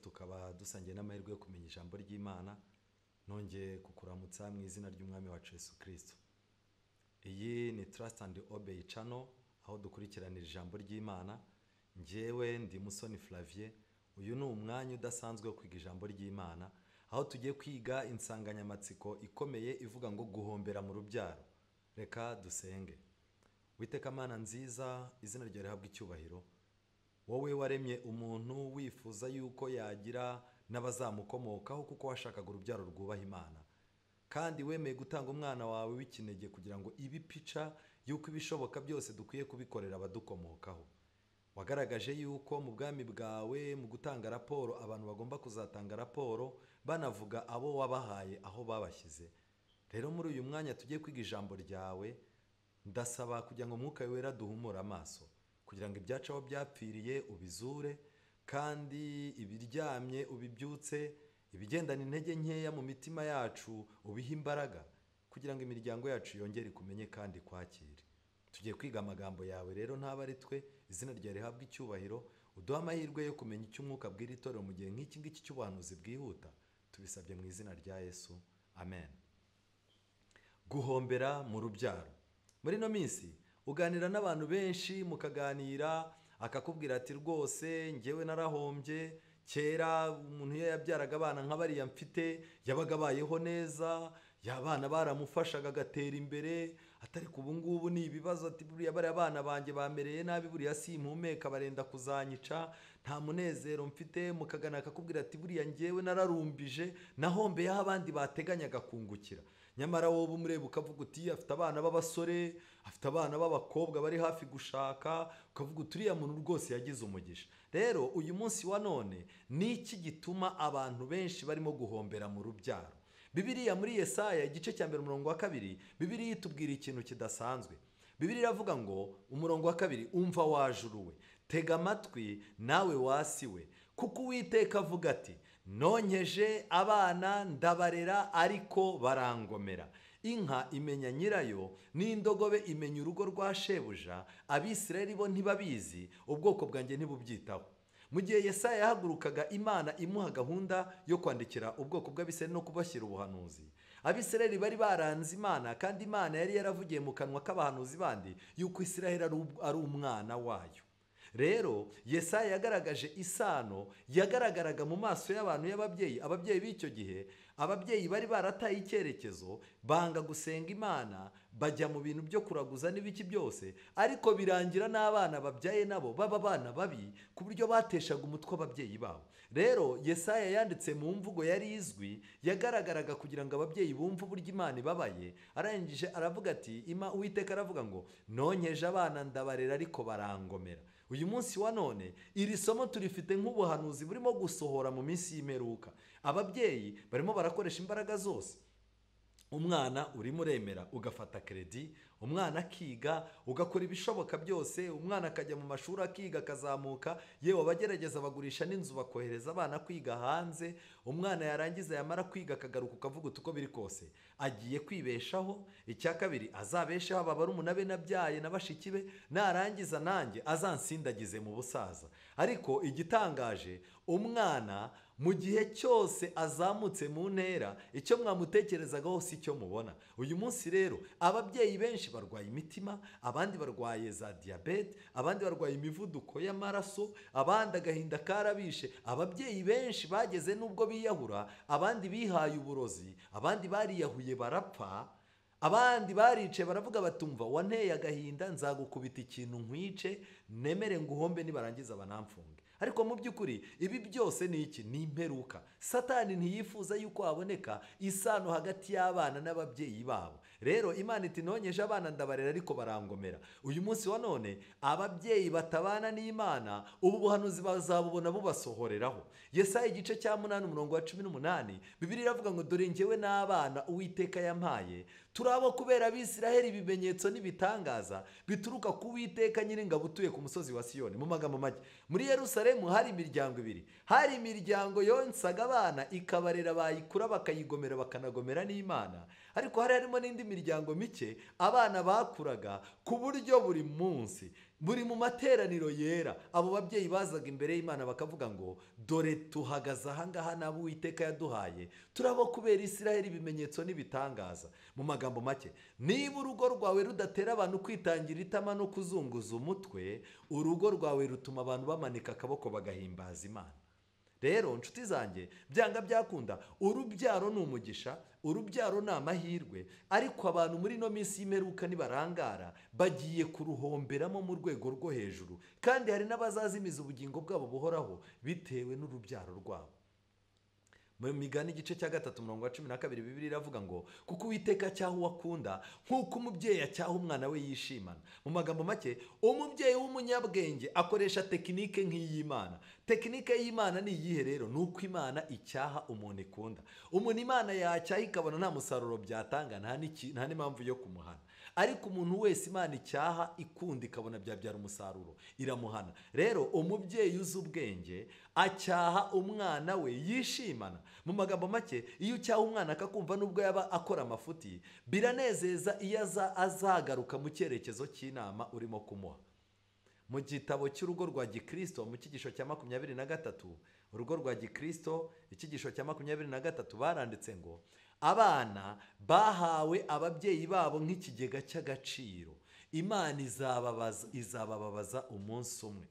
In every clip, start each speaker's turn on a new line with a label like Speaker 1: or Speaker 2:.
Speaker 1: tukaba dusangiye n'amahirwe yo kumenya ijambo ry'Imana. Nongeye kukuramutsa mu izina ry'umwami wacu Yesu Kristo. Iyi ni Trust and Obey channel, aho dukurikiranira ijambo ry'Imana. Njyewe ndi Musoni Flavie. Uyu ni umwanya udasanzwe wo kwiga ijambo ry'Imana, aho tugiye kwiga insanganyamatsiko ikomeye ivuga ngo guhombera mu rubyaro. Reka dusenge. Witeka Mana nziza, izina ryawe rihabwe icyubahiro. Wowe waremye umuntu wifuza yuko yagira n'abazamukomokaho kuko washakaga urubyaro rwubaha Imana, kandi wemeye gutanga umwana wawe w'ikinege kugira ngo ibipica yuko ibishoboka byose dukwiye kubikorera abadukomokaho. Wagaragaje yuko mu bwami bwawe mu gutanga raporo abantu bagomba kuzatanga raporo banavuga abo wabahaye aho babashyize. Rero muri uyu mwanya tugiye kwiga ijambo ryawe, ndasaba kugira ngo Mwuka Wera duhumure amaso, kugira ngo ibyacu aho byapfiriye ubizure, kandi ibiryamye ubibyutse, ibigendana intege nkeya mu mitima yacu ubihe imbaraga, kugira ngo imiryango yacu yongere kumenye kandi kwakire. Tugiye kwiga amagambo yawe rero ntaba ari twe, izina ryawe rihabwe icyubahiro. Uduha amahirwe yo kumenya icyo Umwuka abwira itorero mu gihe nk'iki ngiki cy'ubuhanuzi bwihuta, tubisabye mu izina rya Yesu, amen. Guhombera mu rubyaro. Muri no minsi uganira n'abantu benshi, mukaganira akakubwira ati rwose njyewe narahombye, kera umuntu iyo yabyaraga abana nk'abariya mfite yabaga abayeho neza, abana baramufashaga agatera imbere, atari ubu ngubu ni ibibazo, ati buriya bariya abana banjye bamereye nabi, buriya simpumeka barenda kuzanyica, nta munezero mfite. Mukagana akakubwira ati buriya njyewe nararumbije, nahombeyeho abandi bateganyaga kungukira. Nyamara wowe umureba ukavuga uti afite abana b'abasore, afite abana b'abakobwa bari hafi gushaka, ukavuga uti uriya muntu rwose yagize umugisha. Rero uyu munsi wa none ni iki gituma abantu benshi barimo guhombera mu rubyaro? Bibiliya muri Yesaya igice cya 2, Bibiliya itubwira ikintu kidasanzwe. Bibiliya iravuga ngo 2, umva wajuruwe, tega amatwi nawe wasiwe, kuko Uwiteka avuga ati nonkeje abana ndabarera ariko barangomera. Inka imenya nyirayo, n'indogobe imenya urugo rwa shebuja, Abisirayeli bo ntibabizi, ubwoko bwanjye ntibubyitaho. Mu gihe Yesaya yahagurukaga, Imana imuha gahunda yo kwandikira ubwoko bw'Abisirayeli no kubashyira ubuhanuzi. Abisirayeli bari baranze Imana, kandi Imana yari yaravugiye mu kanwa k'abahanuzi bandi yuko Isirayeli ari umwana wayo. Rero Yesaya yagaragaje isano yagaragaraga mu maso y'abantu y'ababyeyi. Ababyeyi b'icyo gihe, ababyeyi bari barataye icyerekezo, banga gusenga Imana, bajya mu bintu byo kuraguza n'ibiki byose, ariko birangira n'abana babyaye nabo baba abana babi ku buryo bateshaga umutwe ababyeyi babo. Rero Yesaya yanditse mu mvugo yari izwi, yagaragaraga kugira ngo ababyeyi bumve uburyo Imana ibabaye. Arangije aravuga ati, Uwiteka aravuga ngo nonkeje abana ndabarera ariko barangomera. Uyu munsi wa none iri somo turifite nk'ubuhanuzi burimo gusohora mu minsi y'imperuka. Ababyeyi barimo barakoresha imbaraga zose. Umwana urimo uremera ugafata kredi, umwana akiga, ugakora ibishoboka byose, umwana akajya mu mashuri akiga akazamuka, yewe abagerageza bagurisha n'inzu bakohereza abana kwiga hanze. Umwana yarangiza yamara kwiga akagaruka, ukavuga uti uko biri kose agiye kwibeshaho. Icya kabiri azabeshaho abarumuna be nabyaye na bashiki be, narangiza nanjye azansindagize mu busaza. Ariko igitangaje, umwana mu gihe cyose azamutse mu ntera, icyo mwamutekerezagaho si cyo mubona. Uyu munsi rero ababyeyi benshi barwaye imitima, abandi barwaye za diyabete, abandi barwaye imivuduko y'amaraso, abandi agahinda karabishe. Ababyeyi benshi bageze n'ubwo biyahura, abandi bihaye uburozi, abandi bariyahuye barapfa, abandi barice baravuga batumva wanteye agahinda, nzagukubita ikintu nkwice, nemere nguhombe nibarangiza banamfunge. ariko mu by'ukuri ibi byose ni iki? Ni imperuka. Satani ntiyifuza yuko haboneka isano hagati y'abana n'ababyeyi babo. Rero Imana iti nonyeje abana ndabarera ariko barangomera. Uyu munsi wa none ababyeyi batabana n'Imana ubu buhanuzi bazabubona bubasohoreraho. Yesaya igice cya 8 umurongo wa 18 Bibiliya iravuga ngo dore njyewe n'abana Uwiteka yampaye turabo kubera Abisiraheli ibimenyetso n'ibitangaza bituruka ku Uwiteka Nyiringabo utuye ku musozi wa Siyoni. Mu magambo make, muri Yerusalemu hari imiryango ibiri. Hari imiryango yonsaga abana ikabarera, bayikura bakayigomera bakanagomera n'Imana, ariko hari harimo n'indi miryango mike abana bakuraga ku buryo buri munsi, buri mu materaniro yera, abo babyeyi bazaga imbere y'Imana bakavuga ngo dore tuhagaze ahangaha n'abo Uwiteka yaduhaye turabo kubera Isiraheli ibimenyetso n'ibitangaza. Mu magambo make, niba urugo rwawe rudatera abantu kwitangira itama no kuzunguza umutwe, urugo rwawe rutuma abantu bamanika akaboko bagahimbaza Imana. Rero nshuti zanjye, byanga byakunda, urubyaro ni umugisha, urubyaro ni amahirwe, ariko abantu muri no minsi y'imperuka nibarangara bagiye kuruhomberamo mu rwego rwo hejuru, kandi hari n'abazazimiza ubugingo bwabo buhoraho bitewe n'urubyaro rwabo. Mu Migani igice cya 3 umurongo wa 12 Bibiliya iravuga ngo kuko Uwiteka acyaha uwo akunda nk'uko umubyeyi acyaha umwana we yishimana. Mu magambo make, umubyeyi w'umunyabwenge akoresha tekinike nk'iy'Imana. Tekinike y'Imana ni iyihe rero? Ni uko Imana icyaha umuntu ikunda. Umuntu Imana yacyaha ikabona nta musaruro byatanga, nta n'impamvu yo kumuhana. Ariko umuntu wese Imana icyaha ikunda ikabona byabyara umusaruro, iramuhana. Rero umubyeyi uzi ubwenge acyaha umwana we yishimana. Mu magambo make, iyo ucyaha umwana akakumva nubwo yaba akora amafuti, biranezeza iyo azagaruka mu cyerekezo cy'inama urimo kumuha. Mu gitabo cy'urugo rwa Gikristo mu cyigisho cya 23, urugo rwa Gikristo icyigisho cya 23 baranditse ngo abana bahawe ababyeyi babo nk'ikigega cy'agaciro, Imana izabababaza umunsi umwe.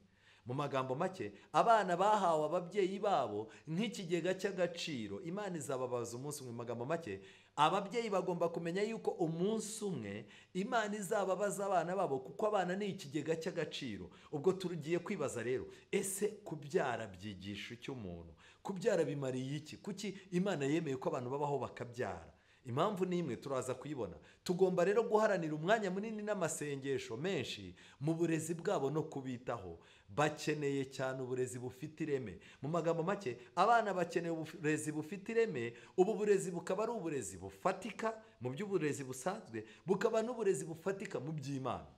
Speaker 1: Mu magambo make, abana bahawe ababyeyi babo nk'ikigega cy'agaciro, Imana izabababaza umunsi umwe. Mu magambo make, ababyeyi bagomba kumenya yuko umunsi umwe Imana izababaza abana babo, kuko abana ni ikigega cy'agaciro. Ubwo tugiye kwibaza rero, ese kubyara byigisha icyo umuntu? Kubyara bimariye iki? Kuki Imana yemeye ko abantu babaho bakabyara? Impamvu ni imwe, turaza kuyibona. Tugomba rero guharanira umwanya munini n'amasengesho menshi mu burezi bwabo no kubitaho. Bakeneye cyane uburezi bufite ireme. Mu magambo make, abana bakeneye uburezi bufite ireme. Ubu burezi bukaba ari uburezi bufatika mu by'uburezi busanzwe, bukaba n'uburezi bufatika mu by'Imana.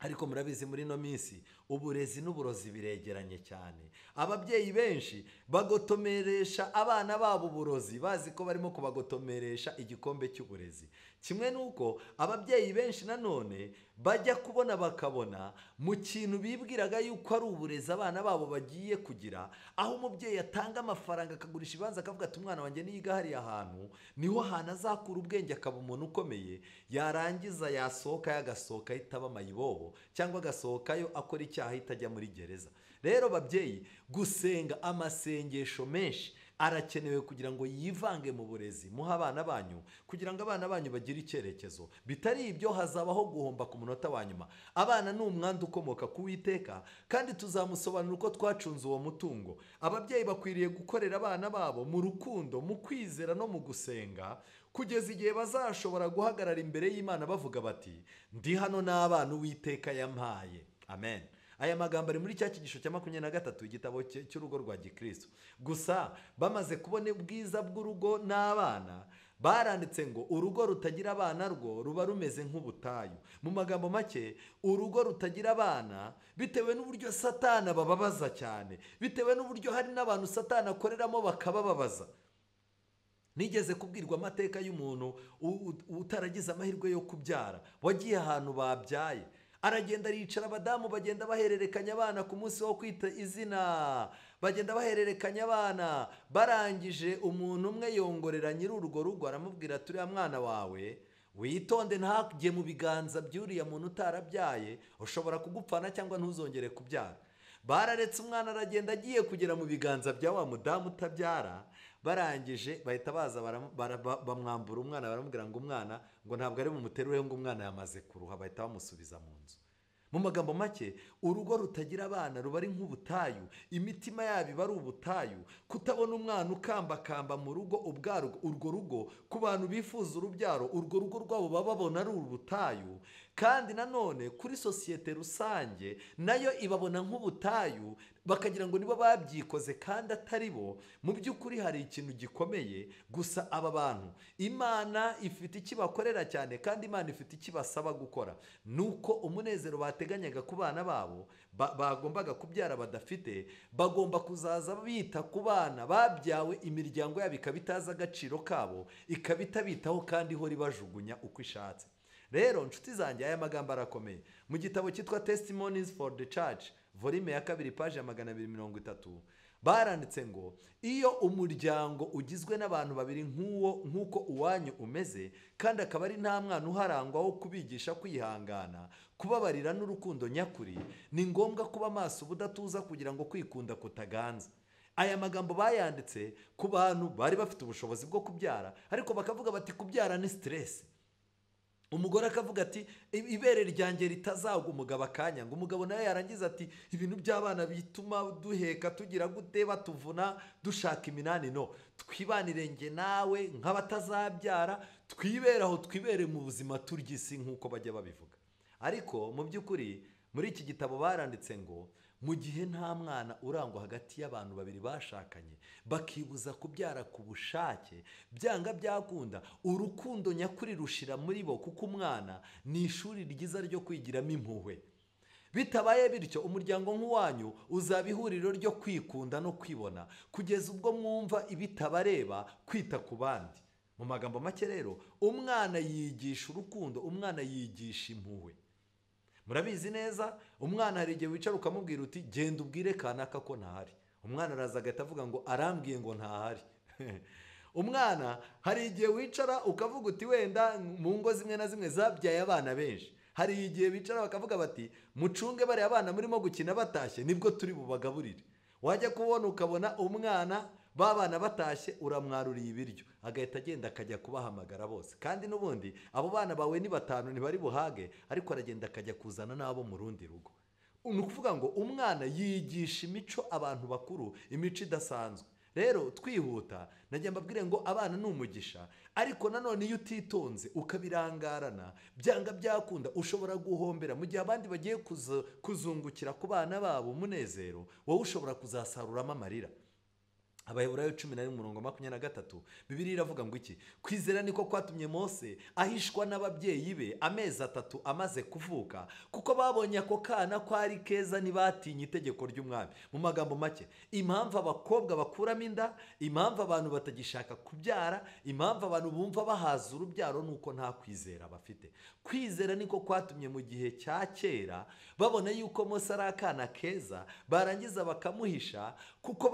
Speaker 1: Ariko murabizi muri no minsi uburezi n'uburozi biregeranye cyane. Ababyeyi benshi bagotomeresha abana babo uburozi, bazi ko barimo kubagotomeresha igikombe cy'uburezi. Kimwe nuko ababyeyi benshi nanone bajya kubona bakabona mu kintu bibwiraga yuko ari uburezi abana babo bagiye kugira, aho umubyeyi atanga amafaranga akagurisha ibanza akavuga ati umwana wanjye niyiga hariya hantu niho hantu azakura ubwenge akaba umuntu ukomeye, yarangiza yasohoka yagasohoka ahita aba mayibobo, cyangwa agasohokayo akora icyaha ahita ajya muri gereza. Rero babyeyi, gusenga amasengesho menshi arakenewe kugira ngo yivange mu burezi muha abana banyu, kugira ngo abana banyu bagire icyerekezo. Bitari ibyo hazabaho guhomba ku munota wa nyuma. Abana ni umwanda ukomoka ku Uwiteka, kandi tuzamusobanura uko twacunze uwo mutungo. Ababyeyi bakwiriye gukorera abana babo mu rukundo, mu kwizera no mu gusenga, kugeza igihe bazashobora guhagarara imbere y'Imana bavuga bati ndi hano n'abana Uwiteka yampaye. Amen. Aya magambo ari muri cya cyigisho cya 23 igitabo cy'urugo rwa Gikristo. Gusa bamaze kubona ubwiza bw'urugo n'abana, baranditse ngo urugo rutagira abana rwo ruba rumeze nk'ubutayu. Mu magambo make, urugo rutagira abana bitewe n'uburyo Satani bababaza cyane, bitewe n'uburyo hari n'abantu Satani akoreramo bakabababaza. Nigeze kubwirwa amateka y'umuntu utaragize amahirwe yo kubyara, wagiye ahantu babyaye, aragenda aricara, abadamu bagenda bahererekanya abana ku munsi wo kwita izina, bagenda bahererekanya abana. Barangije umuntu umwe yongorera nyiri urwo rugo aramubwira turiya mwana wawe witonde ntajye mu biganza by'uriya muntu utarabyaye, ushobora kugupfana cyangwa ntuzongere kubyara. Bararetse umwana aragenda, agiye kugera mu biganza bya wa mudamu utabyara. Barangije bahita baza bamwambura umwana, baramubwira ngo umwana ngo ntabwo ari bumuterureho, ngo umwana yamaze kuruha, bahita bamusubiza mu nzu. mu magambo make urugo rutagira abana ruba ari nk'ubutayu, imitima yabo iba ari ubutayu. Kutabona umwana ukambakamba mu rugo ubwarwo, urwo rugo ku bantu bifuza urubyaro, urwo rugo rwabo baba babona ari ubutayu. Kandi nanone kuri sosiyete rusange nayo ibabona nk'ubutayu, bakagira ngo nibo babyikoze kandi atari bo. Mu by'ukuri hari ikintu gikomeye, gusa aba bantu Imana ifite ikibakorera cyane, kandi Imana ifite ikibasaba gukora. Nuko umunezero bateganyaga ku bana babo bagombaga kubyara badafite, bagomba kuzaza bita ku bana babyawe, imiryango yabo ikaba itazi agaciro kabo, ikaba itabitaho kandi ihora ibajugunya uko ishatse. Rero nshuti zanjye, aya magambo arakomeye. Mu gitabo cyitwa Testimonies for the Church, volume ya 2, paji ya 230, baranditse ngo iyo umuryango ugizwe n'abantu babiri nk'uko uwanyu umeze, kandi akaba ari nta mwana uharangwa wo kubigisha kwihangana, kubabarira n'urukundo nyakuri, ni ngombwa kuba maso ubudatuza kugira ngo kwikunda kutaganza. Aya magambo bayanditse ku bantu bari bafite ubushobozi bwo kubyara, ariko bakavuga bati kubyara ni stress. Umugore akavuga ati ibere ryanjye ritazagwa umugabo akanya, ngo umugabo nawe yarangiza ati ibintu by'abana bituma duheka tugira gute batuvuna dushaka iminani. No, twibanire nge nawe nk'abatazabyara, twibere mu buzima turya isi nk'uko bajya babivuga. Ariko mu by'ukuri muri iki gitabo baranditse ngo mu gihe nta mwana urangwa hagati y'abantu babiri bashakanye, bakibuza kubyara ku bushake, byanga byakunda urukundo nyakuri rushira muri bo, kuko umwana ni ishuri ryiza ryo kwigiramo impuhwe. Bitabaye bityo umuryango nk'uwanyu uzaba ihuriro ryo kwikunda no kwibona, kugeza ubwo mwumva ibitabareba kwita ku bandi. Mu magambo make rero, umwana yigisha urukundo, umwana yigisha impuhwe. Murabizi neza, umwana hari igihe wicara ukamubwira uti genda ubwire kanaka ko ntahari. Umwana araza agahita avuga ngo arambwiye ngo ntahari. Umwana hari igihe wicara ukavuga uti wenda mu ngo zimwe na zimwe zabyaye abana benshi, hari igihe bicara bakavuga bati mucunge bariya abana murimo gukina batashye nibwo turi bubagaburire. Wajya kubona ukabona umwana babana batashye uramwaruriye ibiryo, agahita agenda akajya kubahamagara bose, kandi n'ubundi abo bana bawe ni 5 ntibari buhage, ariko aragenda akajya kuzana n'abo mu rundi rugo. Ni ukuvuga ngo umwana yigisha imico abantu bakuru, imico idasanzwe. Rero twihuta najya mbabwire ngo abana ni umugisha, ariko nanone iyo utitonze ukabirangarana, byanga byakunda ushobora guhombera. Mu gihe abandi bagiye kuzungukira ku bana babo umunezero, wowe ushobora kuzasaruramo amarira. Abaheburayo 11:23, Bibiliya iravuga ngo iki? Kwizera niko kwatumye Mose ahishwa n'ababyeyi be amezi 3 amaze kuvuka, kuko babonye ako kana ko ari keza ntibatinye itegeko ry'umwami. Mu magambo make, impamvu abakobwa bakuramo inda, impamvu abantu batagishaka kubyara, impamvu abantu bumva bahaza urubyaro, nuko nta kwizera bafite. Kwizera niko kwatumye mu gihe cya kera babona yuko Mose ari akana keza, barangiza bakamuhisha kuko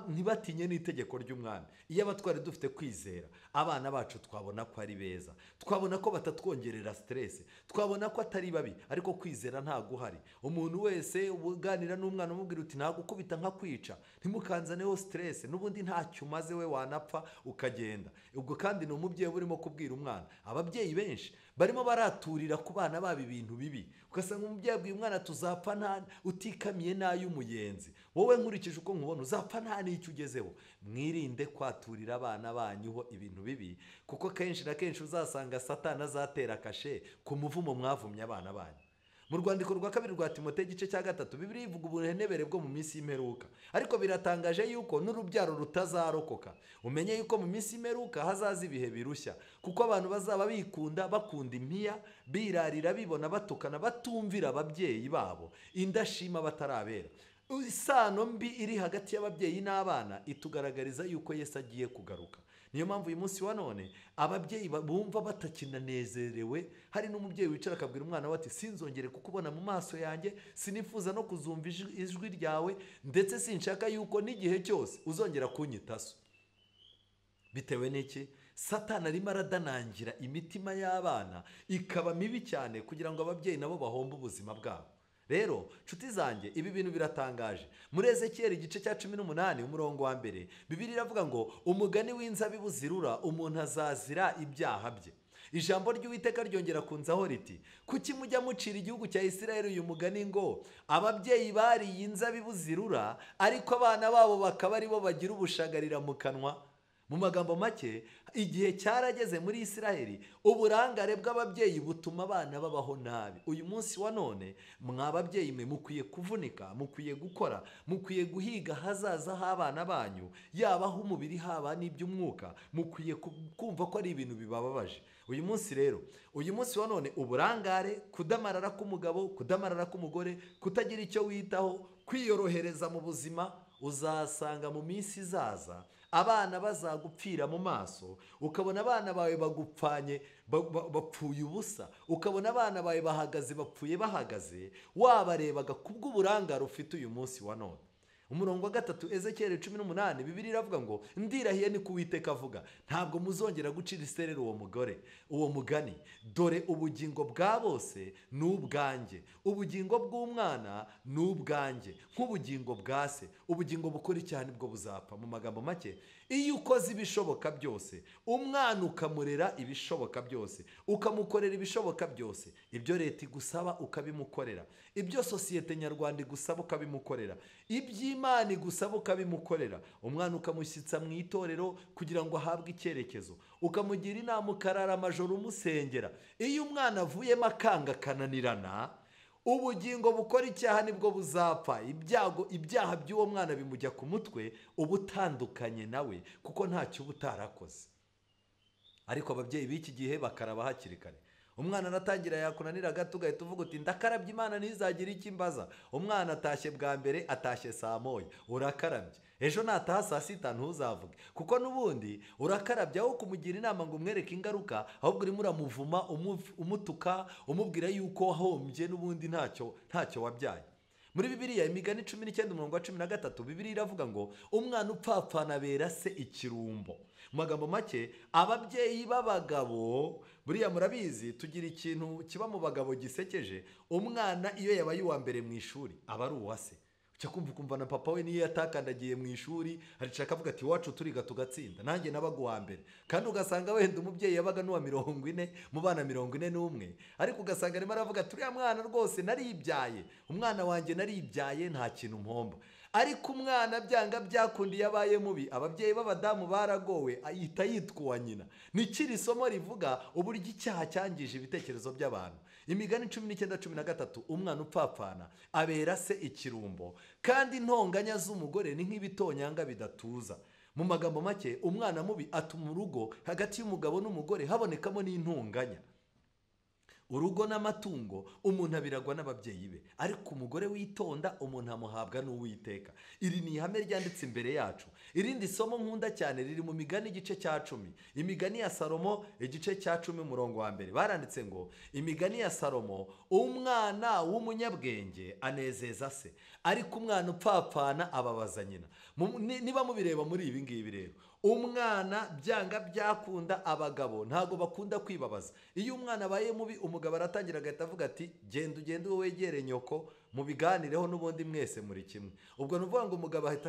Speaker 1: ntibatinye n'itegeko ry'umwami. Iyo abatwari dufite kwizera, abana bacu twabona ko ari beza, twabona ko batatwongerera stress, twabona ko atari babi. Ariko kwizera ntago uhari. Umuntu wese uganira n'umwana umubwira uti nagukubita nka kwica, ntimukanzaneho stress, n'ubundi ntacyo umaze, we wanapfa ukagenda. Ubwo kandi ni umubyeyi burimo kubwira umwana. Ababyeyi benshi barimo baraturira ku bana babo ibintu bibi, ugasanga umubyeyi abwiye umwana tuzapfa nta utikamiye n'ay'umuyenzi. Wowe nkurikije uko nkubona uzapfa nta n'icyo ugezeho. Mwirinde kwaturira abana banyuho ibintu bibi, kuko kenshi na kenshi uzasanga Satani azatera kashe ku muvumo mwavumye abana banyu. Mu rwandiko rwa 2 rwa Timoteyo igice cya 3, Bibiliya ivuga ubuhenebere bwo mu minsi y'imperuka, ariko biratangaje yuko n'urubyaro rutazarokoka. Umenye yuko mu minsi y'imperuka hazaza ibihe birushya, kuko abantu bazaba bikunda, bakunda impiya, birarira, bibona, batukana, batumvira ababyeyi babo, indashima batarabera. Isano mbi iri hagati y'ababyeyi n'abana itugaragariza yuko Yesu agiye kugaruka. Niyo mpamvu uyu munsi wa none ababyeyi bumva batakinanezerewe. Hari n'umubyeyi wicara akabwira umwana we ati sinzongere kukubona mu maso yanjye, sinifuza no kuzumva ijwi ryawe, ndetse sinshaka yuko n'igihe cyose uzongera kunyita so. Bitewe n'iki? Satani arimo aradanangira imitima y'abana ikaba mibi cyane, kugira ngo ababyeyi nabo bahombe ubuzima bwabo. Rero nshuti zanjye, ibi bintu biratangaje. Muri Ezekiyeli igice cya 18 umurongo wa 1, Bibiliya iravuga ngo umugani w'inzabibu zirura umuntu azazira ibyaha bye. ijambo ry'Uwiteka ryongera kunzaho riti kuki mujya mucira igihugu cya Isirayeli uyu mugani ngo ababyeyi bariye inzabibu zirura ariko abana babo bakaba ari bo bagira ubushagarira mu kanwa? Mu magambo make, igihe cyarageze muri Isirayeli uburangare bw'ababyeyi butuma abana babaho nabi. Uyu munsi wa none mwa babyeyi mwe mukwiye kuvunika, mukwiye gukora, mukwiye guhiga hazaza h'abana banyu, yaba h'umubiri haba n'iby'umwuka. Mukwiye kumva ko ari ibintu bibababaje. Uyu munsi rero, uyu munsi wa none uburangare, kudamarara k'umugabo, kudamarara k'umugore, kutagira icyo witaho, kwiyorohereza mu buzima, uzasanga mu minsi izaza abana bazagupfira mu maso, ukabona abana bawe bagupfanye bapfuye ubusa, ukabona abana bawe bahagaze bapfuye bahagaze, wabarebaga kubw'uburangare ufite uyu munsi wa none. Umurongo wa 3 Ezekiyeli 18 Bibiliya iravuga ngo ndirahiye ni ku Uwiteka avuga, ntabwo muzongera gucira isereri uwo mugani, dore ubugingo bwa bose ni ubwanjye, ubugingo bw'umwana ni ubwanjye, nk'ubugingo bwa se, ubugingo bukora icyaha nibwo buzapfa. Mu magambo make, iyo ukoze ibishoboka byose, umwana ukamurera ibishoboka byose, ukamukorera ibishoboka byose, ibyo leta igusaba ukabimukorera, ibyo sosiyete nyarwanda igusaba ukabimukorera, iby'Imana igusaba ukabimukorera, umwana ukamushyitsa mu itorero kugira ngo ahabwe icyerekezo, ukamugira inama ukarara amajoro umusengera. Iyo umwana avuyemo akanga akananirana, ubugingo bukora icyaha nibwo buzapfa. Ibyaha by'uwo mwana bimujya ku mutwe, uba utandukanye nawe kuko ntacyo uba utarakoze. Ariko ababyeyi b'iki gihe bakaraba hakiri kare. Umwana aratangira yakunanira gato ugahita uvuga uti ndakarabye Imana ntizagira icyo imbaza. Umwana atashye bwa mbere, atashye saa moya, urakarabye. Ejo nataha saa sita ntuzavuge kuko n'ubundi urakarabye, aho kumugira inama ngo umwereke ingaruka, ahubwo urimo uramuvuma, umutuka, umubwira yuko wahombye n'ubundi ntacyo wabyaye. Muri Bibiliya Imigani 19:13 Bibiliya iravuga ngo umwana upfapfana abera se ikirumbo. Mu magambo make, ababyeyi b'abagabo buriya murabizi tugira ikintu kiba mu bagabo gisekeje. Umwana iyo yabaye uwa mbere mu ishuri aba ari uwa se. Ukumva na papa we niyo yatakandagiye mu ishuri arishaka avuga ati iwacu turiga tugatsinda, nanjye nabaga uwa mbere. Kandi ugasanga wenda umubyeyi yabaga n'uwa 40 mu bana 41, ariko ugasanga arimo aravuga turiya mwana rwose naribyaye, umwana wanjye naribyaye nta kintu mpomba. Ariko umwana byanga byakundiye abaye mubi, ababyeyi b'abadamu baragowe, ahita yitwa uwa nyina. Nikiri isomo rivuga uburyo icyaha cyangije ibitekerezo by'abantu. Imigani 19:13 umwana upfapfana abera se ikirumbo, kandi intonganya z'umugore ni nk'ibitonyanga bidatuza. Mu magambo make, umwana mubi atuma urugo hagati y'umugabo n'umugore habonekamo n'intonganya. Urugo n'amatungo umuntu abiragwa n'ababyeyi be, ariko umugore witonda umuntu amuhabwa n'Uwiteka. Iri ni ihame ryanditse imbere yacu. Irindi somo nkunda cyane riri mu Migani igice cya 10. Imigani ya Salomo igice cya 10 umurongo wa 1 baranditse ngo imigani ya Salomo, umwana w'umunyabwenge anezeza se, ariko umwana upfapfana ababaza nyina. Niba mubireba muri ibi ngibi rero, umwana byanga byakunda abagabo ntago bakunda kwibabaza. Iyo umwana abaye mubi, umugabo aratangira agahita avuga ati genda wegere nyoko mubiganireho n'ubundi mwese muri kimwe. Ubwo nuvuga ngo umugabo ahita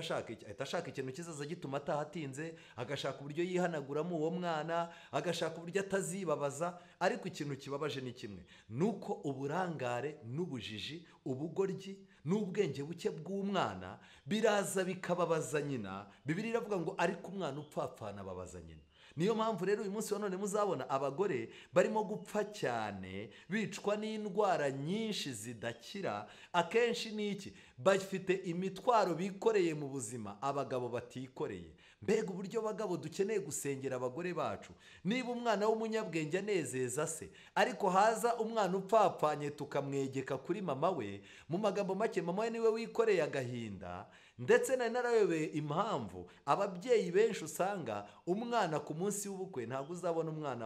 Speaker 1: ashaka ikintu kizaza gituma atahatinze, agashaka uburyo yihanaguramo uwo mwana, agashaka uburyo atazibabaza. Ariko ikintu kibabaje ni kimwe, nuko uburangare n'ubujiji, ubugoryi n'ubwenge buke bw'umwana biraza bikababaza nyina. Bibiliya iravuga ngo ariko umwana upfapfana ababaza nyina. Niyo mpamvu rero uyu munsi wa none muzabona abagore barimo gupfa cyane, bicwa n'indwara nyinshi zidakira. Akenshi ni iki? Bafite imitwaro bikoreye mu buzima abagabo batikoreye. Mbega uburyo abagabo dukeneye gusengera abagore bacu. Niba umwana w'umunyabwenge anezeza se, ariko haza umwana upfapfanye tukamwegeka kuri mama we, mu magambo make mama we niwe wikoreye agahinda. Ndetse narayobe impamvu ababyeyi benshi usanga umwana ku munsi w'ubukwe ntabwo uzabona umwana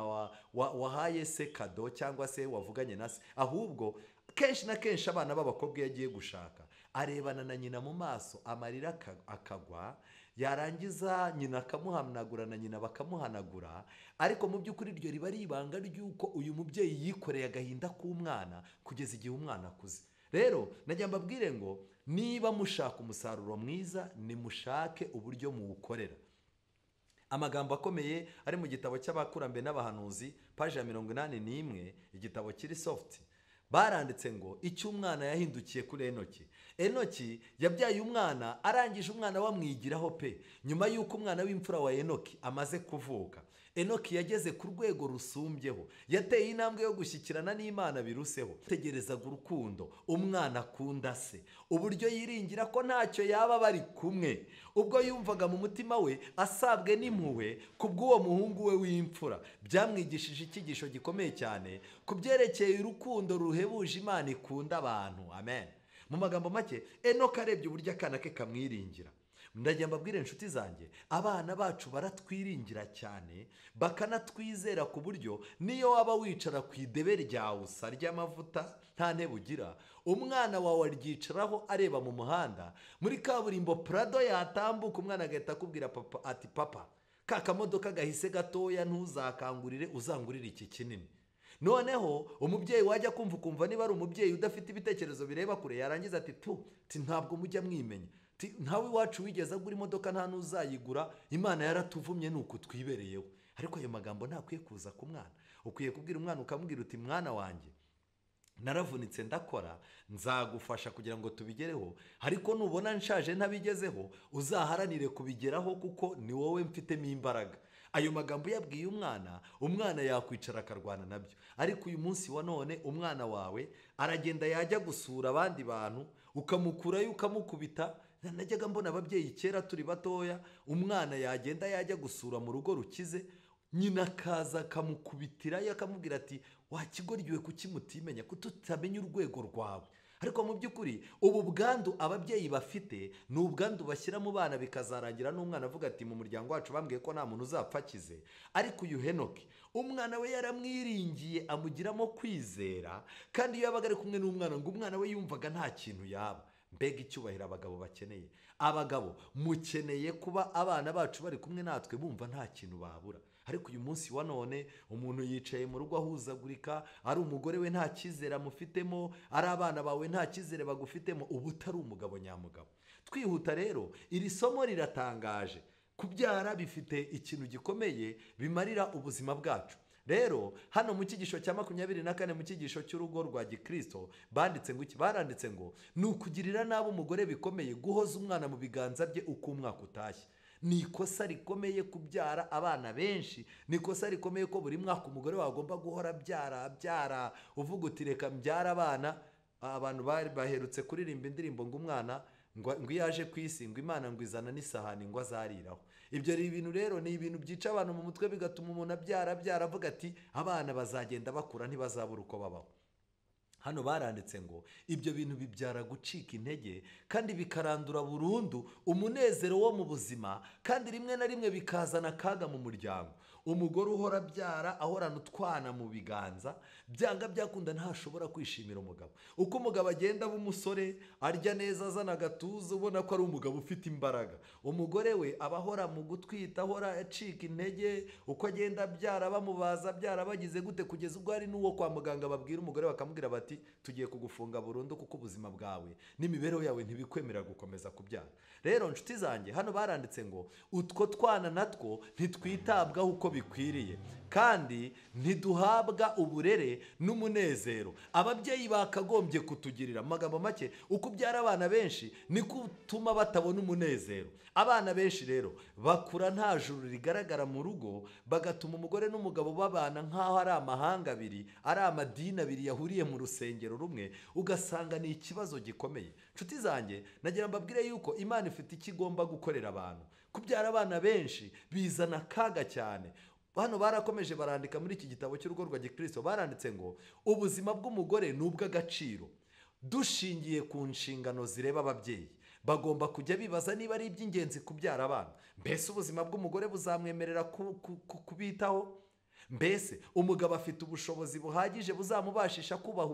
Speaker 1: wahaye se kado cyangwa se wavuganye na se, ahubwo kenshi na kenshi abana b'abakobwa yagiye gushaka arebana na nyina mu maso, amarira akagwa, yarangiza nyina akamuhanagura na nyina bakamuhanagura. Ariko mu by'ukuri iryo riba ari ibanga ry'uko uyu mubyeyi yikoreye agahinda k'umwana kugeza igihe umwana akuze. Rero najya mbabwire ngo niba mushaka umusaruro mwiza, nimushake uburyo muwukorera. amagambo akomeye ari mu gitabo cy'abakurambere n'abahanuzi paji ya 81, igitabo kiri soft. Baranditse ngo icyo umwana yahindukiye kuri Enoki. Enoki yabyaye umwana, arangije umwana wamwigiraho pe. Nyuma y'uko umwana w'imfura wa Enoki amaze kuvuka, Enoki yageze ku rwego rusumbyeho, yateye intambwe yo gushyikirana n'Imana biruseho. Tegerezaga urukundo umwana akunda se, uburyo yiringira ko ntacyo yaba bari kumwe, ubwo yumvaga mu mutima we asabwe n'impuhwe kubw'uwo muhungu we w'imfura. Byamwigishije icyigisho gikomeye cyane ku byerekeye urukundo ruhebuje Imana ikunda abantu. Amen. Mu magambo make, Enoki arebye uburyo akana ke kamwiringira. Ndagira mbabwire inshuti zanjye, abana bacu baratwiringira cyane, bakanatwizera ku buryo niyo waba wicara ku idebe ryawe usa ry'amavuta nta ntebe ugira, umwana wawe aryicaraho areba mu muhanda, muri kaburimbo Prado yatambuka, umwana agahita akubwira papa ati papa, ka kamodoka gahise gatoya ntuzakangurire, uzangurire iki kinini. Noneho umubyeyi wajya kumva niba ari umubyeyi udafite ibitekerezo bireba kure, yarangiza ati ntabwo mujya mwimenya, ntawe iwacu wigeze agura imodoka nta n'uzayigura, Imana yaratuvumye nuko twibereyeho. Ariko ayo magambo ntakwiye kuza ku mwana. Ukwiye kubwira umwana ukamubwira uti mwana wanjye, naravunitse ndakora, nzagufasha kugira ngo tubigereho, ariko nubona nshaje ntabigezeho uzaharanire kubigeraho kuko ni wowe mfitemo imbaraga. Ayo magambo yabwiye umwana yakwicara akarwana nabyo. Ariko uyu munsi wa none umwana wawe aragenda yajya gusura abandi bantu, ukamukurayo ukamukubita. Najyaga mbona ababyeyi kera turi batoya, umwana yagenda yajya gusura mu rugo rukize, nyina akaza akamukubitirayo akamubwira ati wakigoryiwe kuki mutimenya, kututamenya urwego rwawe. Ariko mu by'ukuri ubu bwandu ababyeyi bafite ni ubwandu bashyira mu bana, bikazarangira n'umwana avuga ati mu muryango wacu bambwiye ko nta muntu uzapfa akize. Ariko uyu Henoki umwana we yaramwiringiye, amugiramo kwizera, kandi iyo yabaga ari kumwe n'umwana ngo umwana we yumvaga nta kintu yaba. Mbega icyubahiro abagabo bakeneye. Abagabo mukeneye kuba abana bacu bari kumwe natwe bumva nta kintu babura. Ariko uyu munsi wa none umuntu yicaye mu rugo ahuzagurika, ari umugore we nta cyizere amufitemo, ari abana bawe nta cyizere bagufitemo, ubu utari umugabo nyamugabo. Twihuta rero, iri somo riratangaje. Kubyara bifite ikintu gikomeye bimarira ubuzima bwacu. Rero hano mu cyigisho cya 24 mu cyigisho cy'urugo rwa Gikristo banditse ngo iki? Baranditse ngo ni ukugirira nabi umugore bikomeye guhoza umwana mu biganza bye uko umwaka utashye. Ni ikosa rikomeye kubyara abana benshi, ni ikosa rikomeye ko buri mwaka umugore wagomba guhora byara uvuga uti reka mbyara abana. Abantu baherutse kuririmba indirimbo ngo umwana ngo yaje ku isi ngo Imana ngo izana n'isahani ngo azariraho. Ibyo ibintu rero ni ibintu byica abantu mu mutwe, bigatuma umuntu abyara avuga ati abana bazagenda bakura ntibazabura uko babaho. Hano baranditse ngo ibyo bintu bibyara gucika intege, kandi bikarandura burundu umunezero wo mu buzima, kandi rimwe na rimwe bikazana akaga mu muryango. Umugore uhora abyara ahorana utwana mu biganza, byanga byakunda ntashobora kwishimira umugabo. Uko umugabo agenda aba umusore arya neza azana agatuza, ubona ko ari umugabo ufite imbaraga. Umugore we aba ahora mu gutwita, ahora acika intege, uko agenda abyara bamubaza abyara bagize gute, kugeza ubwo hari n'uwo kwa muganga babwira umugore bakamubwira bati tugiye kugufunga burundu kuko ubuzima bwawe n'imibereho yawe ntibikwemerera gukomeza kubyara. Rero nshuti zanjye, hano baranditse ngo utwo twana natwo ntitwitabwaho uko bikwiriye, kandi ntiduhabwa uburere n'umunezero ababyeyi bakagombye kutugirira. Mu magambo make, uko ubyara abana benshi niko utuma batabona umunezero. Abana benshi rero bakura nta juru rigaragara mu rugo, bagatuma umugore n'umugabo babana nk'aho ari amahanga abiri, ari amadini abiri yahuriye mu rusengero rumwe, ugasanga ni ikibazo gikomeye. Nshuti zanjye, nagira mbabwire yuko Imana ifite icyo igomba gukorera abantu. Kubyara abana benshi bizana akaga cyane. Hano barakomeje barandika muri iki gitabo cy'urugo rwa Gikristo, baranditse ngo ubuzima bw'umugore ni ubw'agaciro dushingiye ku nshingano zireba ababyeyi. Bagomba kujya bibaza niba ari iby'ingenzi kubyara abana. Mbese ubuzima bw'umugore buzamwemerera kubitaho? Mbese umugabo afite ubushobozi buhagije buzamubashisha kubaha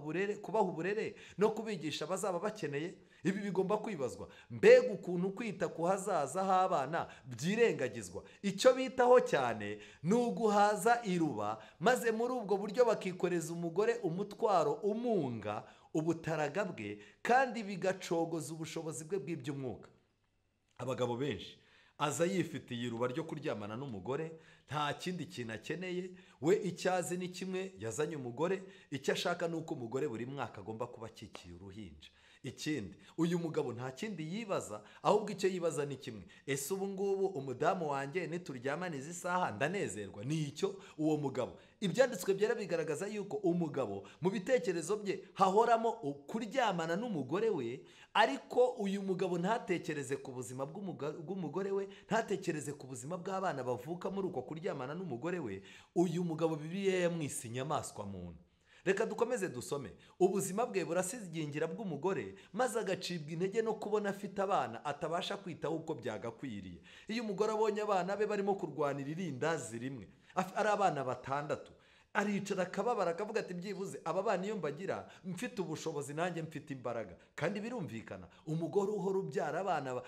Speaker 1: uburere no kubigisha bazaba bakeneye? Ibi bigomba kwibazwa. Mbega ukuntu kwita ku hazaza h'abana byirengagizwa. Icyo bitaho cyane ni uguhaza iruba, maze muri ubwo buryo bakikoreza umugore umutwaro umunga ubutaraga bwe, kandi bigacogoza ubushobozi bwe bw'iby'umwuka. Abagabo benshi aza yifitiye iruba ryo kuryamana n'umugore, nta kindi kintu akeneye, we icyo azi ni kimwe, yazanye umugore, icyo ashaka ni uko umugore buri mwaka agomba kuba akikiye uruhinja. Ikindi, uyu mugabo nta kindi yibaza, ahubwo icyo yibaza ni kimwe: ese ubu ngubu umudamu wanjye nituryamana izi saha ndanezerwa? Ni icyo uwo mugabo. Ibyanditswe byera bigaragaza yuko umugabo mu bitekerezo bye hahoramo kuryamana n'umugore we, ariko uyu mugabo ntatekereze ku buzima bw'umugore we, ntatekereze ku buzima bw'abana bavuka muri uko kuryamana n'umugore we. Uyu mugabo Bibiliya yamwise inyamaswa muntu. Reka dukomeze dusome. Ubuzima bwe burasigingira bw'umugore, maze agacibwa intege no kubona afite abana atabasha kwitaho uko byagakwiriye. Iyo umugore abonye abana be barimo kurwanira irindazi rimwe, ari abana 6, aricara akababara akavuga ati byibuze aba bana iyo mbagira mfite ubushobozi nanjye mfite imbaraga. Kandi birumvikana, umugore uhora ubyara abana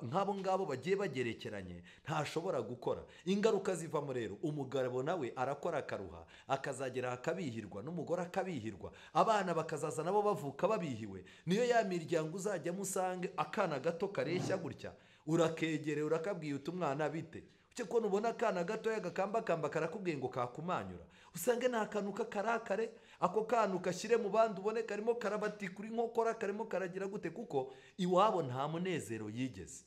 Speaker 1: nk'abo ngabo bagiye bagerekeranye ntashobora gukora. Ingaruka zivamo rero, umugabo nawe arakora akaruha, akazagera akabihirwa, n'umugore akabihirwa, abana bakazaza nabo bavuka babihiwe. Niyo ya miryango uzajya musange akana gato kareshya gutya, urakegereye urakabwiye uti umwana bite, ko nubona akana gatoya gakambakamba karakubwiye ngo kakumanyura, usange nta kantu k'akarakare, ako kantu kashyire mu bandi ubone karimo karabatikura inkokora, karimo karagira gute, kuko iwabo nta munezero yigeze.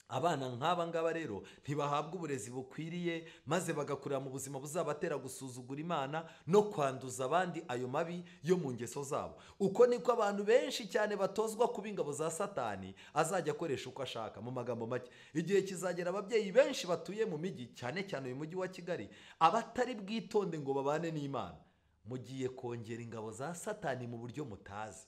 Speaker 1: Abana nk'aba ngaba rero ntibahabwa uburezi bukwiriye, maze bagakurira mu buzima buzabatera gusuzugura Imana no kwanduza abandi ayo mabi yo mu ngeso zabo. Uko niko abantu benshi cyane batozwa kuba ingabo za Satani, azajya akoresha uko ashaka. Mu magambo make, igihe kizagera ababyeyi benshi batuye mu mijyi, cyane cyane uyu mujyi wa Kigali, abatari bwitonde ngo babane n'Imana, mugiye kongera ingabo za Satani mu buryo mutazi.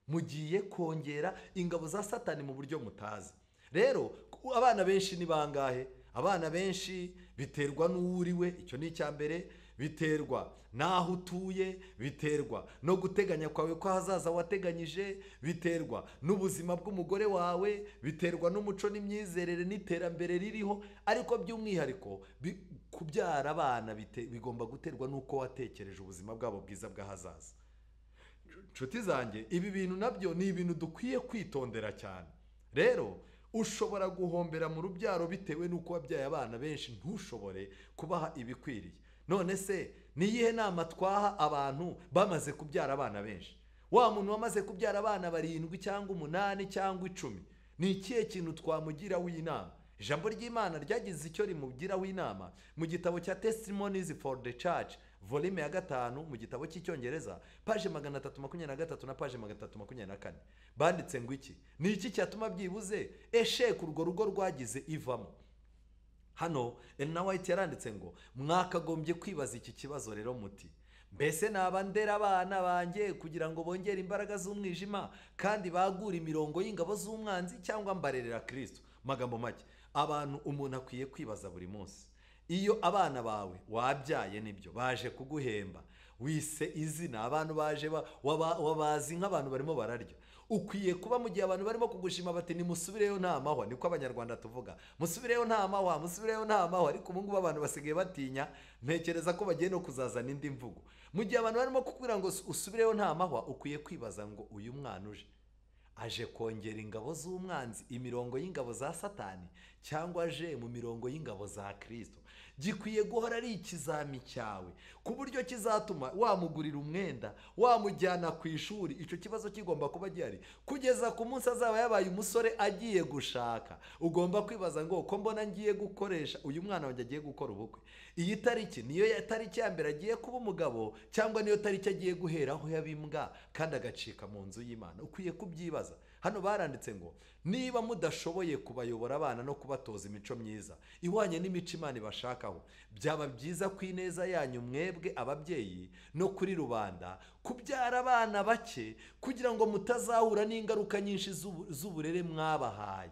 Speaker 1: Mugiye kongera ingabo za Satani mu buryo mutazi. Rero abana benshi ni bangahe? Abana benshi biterwa n'uwuriwe, icyo ni icya mbere. Biterwa n'aho utuye, biterwa no guteganya kwawe ko hazaza wateganyije, biterwa n'ubuzima bw'umugore wawe, biterwa n'umuco n'imyizerere n'iterambere ririho. Ariko by'umwihariko kubyara abana bigomba guterwa n'uko watekereje ubuzima bwabo bwiza bw'ahazaza. Nshuti zanjye, ibi bintu nabyo ni ibintu dukwiye kwitondera cyane. Rero ushobora guhombera mu rubyaro bitewe n'uko wabyaye abana benshi ntushobore kubaha ibikwiriye. None se ni iyihe nama twaha abantu bamaze kubyara abana benshi? Wa muntu wamaze kubyara abana 7 cyangwa 8 cyangwa 10, ni ikihe kintu twamugira w'inama? Ijambo ry'Imana ryagize icyo rimugira w'inama mu gitabo cya Testimonies for the Church, volume ya 5, mu gitabo cy'icyongereza, page 323 na page 324. Banditse ngo iki? Ni iki cyatuma byibuze esheka urwo rugo rwagize ivamo? Hano Ellen White yaranditse ngo mwakagombye kwibaza iki kibazo rero muti: mbese nabandera abana banjye kugira ngo bongere imbaraga z'umwijima kandi bagura imirongo y'ingabo z'umwanzi, cyangwa mbarerera Kristo? Magambo make, umuntu akwiye kwibaza buri munsi. Iyo abana bawe wabyaye nibyo baje kuguhemba, wise izina, abantu baje wabazi nk'abantu barimo bararya, ukwiye kuba mu gihe abantu barimo kugushima bati nimusubireyo nta mahwa, niko abanyarwanda tuvuga, musubireyo nta mahwa, musubireyo nta mahwa. Ariko ubu ngubu abantu basigaye batinya, ntekereza ko bagiye no kuzazana indi mvugo. Mu gihe abantu barimo kukubwira ngo usubireyo nta mahwa, ukwiye kwibaza ngo uyu mwana aje kongera ingabo z'umwanzi, imirongo y'ingabo za Satani, cyangwa aje mu mirongo y'ingabo za Kristo? Gikwiye guhora ari ikizami cyawe, ku buryo kizatuma wamugurira umwenda, wamujyana ku ishuri. Icyo kibazo kigomba kuba gihari kugeza ku munsi azaba yabaye umusore agiye gushaka. Ugomba kwibaza ngo ko mbona ngiye gukoresha uyu mwana wanjye agiye gukora ubukwe, iyi tariki niyo tariki ya mbere agiye kuba umugabo, cyangwa niyo tariki agiye guheraho yabimbwa kandi agacika mu nzu y'Imana? Ukwiye kubyibaza. Hano baranditse ngo niba mudashoboye kubayobora abana no kubatoza imico myiza ihwanye n'imico Imana ibashakaho, byaba byiza ku ineza yanyu mwebwe ababyeyi no kuri rubanda kubyara abana bake, kugira ngo mutazahura n'ingaruka nyinshi z'uburere mwabahaye.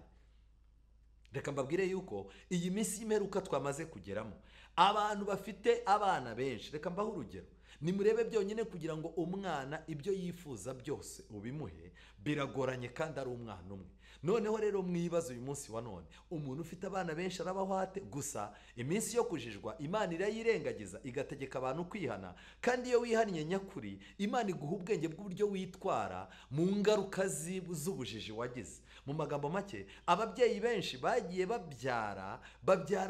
Speaker 1: Reka mbabwire yuko iyi minsi y'imperuka twamaze kugeramo, abantu bafite abana benshi. Reka mbaho urugero. Nimurebe byonyine kugira ngo umwana ibyo yifuza byose ubimuhe biragoranye, kandi ari umwana umwe. noneho rero mwibaze uyu munsi wa none, umuntu ufite abana benshi arabaho ate? Gusa iminsi yo kujijwa Imana irayirengagiza igategeka abantu kwihana, kandi iyo wihannye nyakuri Imana iguha ubwenge bw'uburyo witwara mu ngaruka z'ubujiji wagize. Mu magambo make, ababyeyi benshi bagiye babyara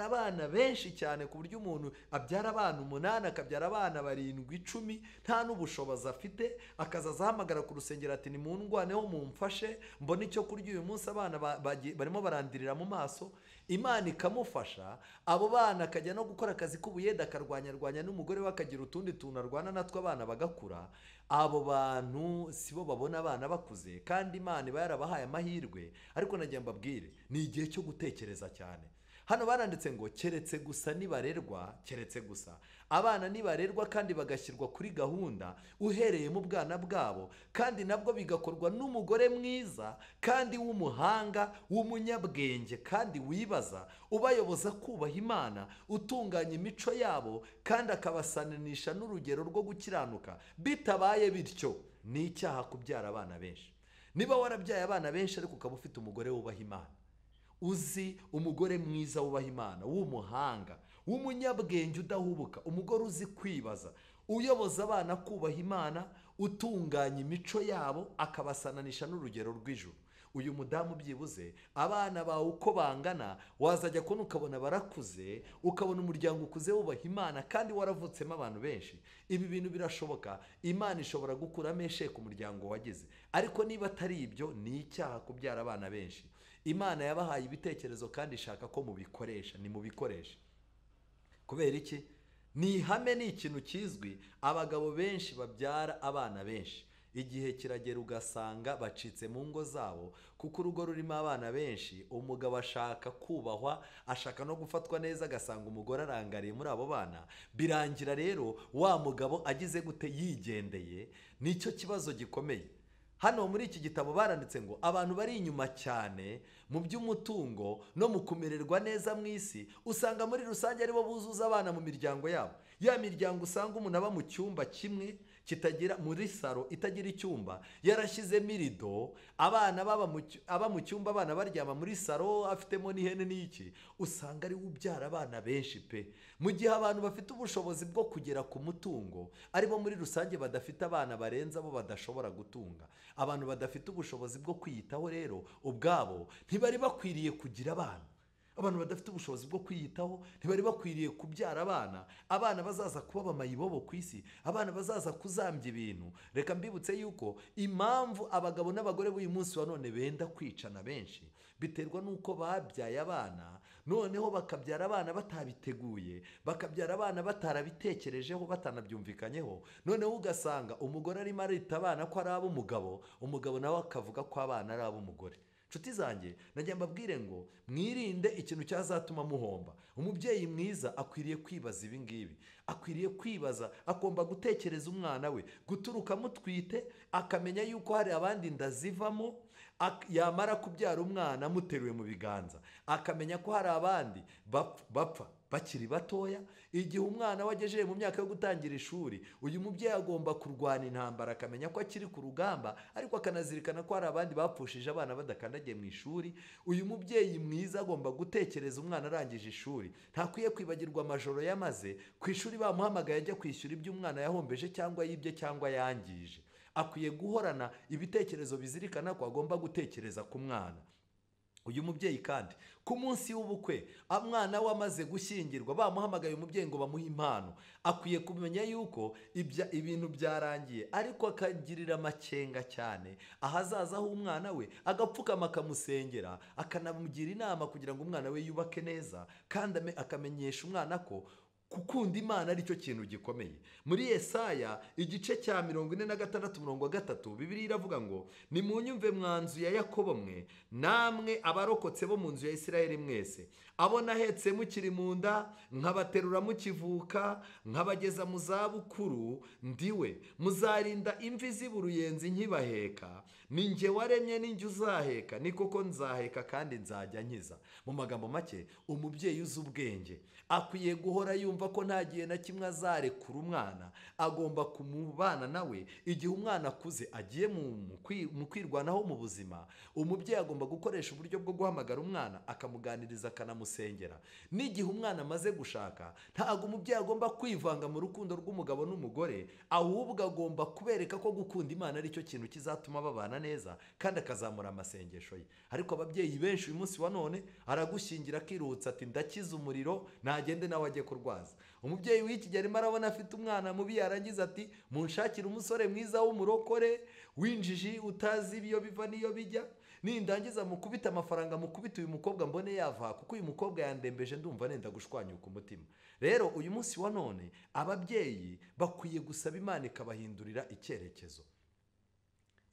Speaker 1: abana benshi cyane ku buryo umuntu abyara abana 8, akabyara abana 7, 10, nta n'ubushobozi afite, akazaza ahamagara ku rusengero ati nimundwaneho mumfashe mbone icyo kurya uyu munsi, abana barimo barandirira mu maso. Imana ikamufasha, abo bana akajya no gukora akazi k'ubuyede, akarwanya n'umugore we, akagira utundi tuntu arwana natwo, abana bagakura. Abo bantu sibo babona abana bakuze, kandi Imana iba yarabahaye amahirwe. Ariko nagiye mbabwire, ni igihe cyo gutekereza cyane. Hano baranditse ngo keretse gusa nibarerwa, keretse gusa abana nibarerwa kandi bagashyirwa kuri gahunda uhereye mu bwana bwabo, kandi nabwo bigakorwa n'umugore mwiza kandi w'umuhanga, w'umunyabwenge kandi wibaza, ubayoboza kubaha Imana, utunganya imico yabo kandi akabasananisha n'urugero rwo gukiranuka. Bitabaye bityo ni icyaha kubyara abana benshi. Niba warabyaye abana benshi ariko ukaba ufite umugore wubaha Imana, uzi umugore mwiza wubaha Imana, w'umuhanga, w'umunyabwenge udahubuka, umugore uzi kwibaza, uyoboza abana kubaha Imana, utunganya imico yabo, akabasananisha n'urugero rw'ijuru, uyu mudamu byibuze abana bawe uko bangana wazajya kubona ukabona barakuze, ukabona umuryango ukuze wubaha Imana kandi waravutsemo abantu benshi. Ibi bintu birashoboka. Imana ishobora gukuramo esheke ku muryango wagize, ariko niba atari ibyo ni icyaha kubyara abana benshi. Imana yabahaye ibitekerezo kandi ishaka ko mubikoresha, ni mubikoresha. Kubera iki? Ni ihame, ni ikintu kizwi, abagabo benshi babyara abana benshi. Igihe kiragera ugasanga bacitse mu ngo zabo, kuko urugo rurimo abana benshi, umugabo ashaka kubahwa, ashaka no gufatwa neza, agasanga umugore arangariye muri abo bana. Birangira rero wa mugabo agize gute? Yigendeye. Nicyo kibazo gikomeye. Hano muri iki gitabo baranditse ngo abantu bari inyuma cyane mu by'umutungo no mu kumererwa neza mu isi, usanga muri rusange aribo buzuza abana mu miryango yabo. Ya miryango usanga umuntu aba mu cyumba kimwe kitagira, muri saro itagira icyumba, yarashyizemo irido, abana aba mu cyumba, abana baryama muri saro, afitemo n'ihene n'iki, usanga ari ubyara abana benshi pe. Mu gihe abantu bafite ubushobozi bwo kugera ku mutungo aribo muri rusange badafite abana barenze abo badashobora gutunga. Abantu badafite ubushobozi bwo kwiyitaho rero ubwabo ntibari bakwiriye kugira abana. Abantu badafite ubushobozi bwo kwiyitaho ntibari bakwiriye kubyara abana bazaza kuba bamayibobo ku isi, abana bazaza kuzambya ibintu. Reka mbibutse yuko impamvu abagabo n'abagore b'uyu munsi wa none benda kwicana benshi biterwa n'uko babyaye abana, noneho bakabyara abana batabiteguye, bakabyara abana batarabitekerejeho, batanabyumvikanyeho. Noneho ugasanga umugore arimo arita abana ko ari ab'umugabo, umugabo nawe akavuga ko abana ari ab'umugore. Nshuti zanjye, nagiye mbabwire ngo mwirinde ikintu cyazatuma muhomba. Umubyeyi mwiza akwiriye kwibaza ibi ngibi, akwiriye kwibaza, agomba gutekereza umwana we, guturuka mutwite, akamenya yuko hari abandi inda zivamo, yamara kubyara umwana amuteruye mu biganza, akamenya ko hari abandi bapfa bakiri batoya. Igihe umwana wagejeje mu myaka yo gutangira ishuri, uyu mubyeyi agomba kurwana intambara, akamenya ko akiri ku rugamba, ariko akanazirikana ko hari abandi bapfushije abana badakandagiye mu ishuri. Uyu mubyeyi mwiza agomba gutekereza umwana arangije ishuri, ntakwiye kwibagirwa amajoro yamaze ku ishuri bamuhamagaye ajya kwishyura ibyo umwana yahombeje cyangwa yibye cyangwa yangije. Akwiye guhorana ibitekerezo bizirikana ko agomba gutekereza ku mwana. Uyu mubyeyi kandi ku munsi w'ubukwe, umwana we amaze gushyingirwa, bamuhamagaye umubyeyi ngo bamuhe impano, akwiye kumenya yuko ibintu byarangiye, ariko akagirira amakenga cyane ahazaza h'umwana we, agapfukama akamusengera, akanamugira inama kugira ngo umwana we yubake neza, kandi akamenyesha umwana ko gukunda Imana ari cyo kintu gikomeye. Muri Yesaya igice cya 46:3 Bibiliya iravuga ngo nimunyumve mwa nzu ya Yakobo mwe, namwe abarokotse bo mu nzu ya Isirayeli mwese, abo nahetse mukiri mu nda, nkabaterura mukivuka, nkabageza mu zabukuru, ndiwe muzarinda imvi z'uruyenzi nkibaheka, ni njye waremye, ni njye uzaheka, ni koko nzaheka kandi nzajya nkiza. Mu magambo make, umubyeyi uzi ubwenge akwiye guhora yumva yumva ko nta gihe na kimwe azarekura umwana, agomba kumubana nawe igihe umwana akuze agiye mu kwirwanaho mu buzima. Umubyeyi agomba gukoresha uburyo bwo guhamagara umwana akamuganiriza akanamusengera. N'igihe umwana amaze gushaka, ntabwo umubyeyi agomba kwivanga mu rukundo rw'umugabo n'umugore, ahubwo agomba kubereka ko gukunda Imana ari cyo kintu kizatuma babana neza kandi akazamura amasengesho ye. Ariko ababyeyi benshi uyu munsi wa none aragushyingira akiruhutsa ati ndakiza umuriro, nagende nawe ajye kurwaza. Umubyeyi w'iki gihe arimo arabona afite umwana mubi, yarangiza ati munshakire umusore mwiza w'umurokore w'injiji utazi iyo biva n'iyo bijya, nindangiza mukubita amafaranga mukubita uyu mukobwa mbone yava, kuko uyu mukobwa yandembeje ndumva nenda gushwanyuka umutima. Rero uyu munsi wa none ababyeyi bakwiye gusaba Imana ikabahindurira icyerekezo.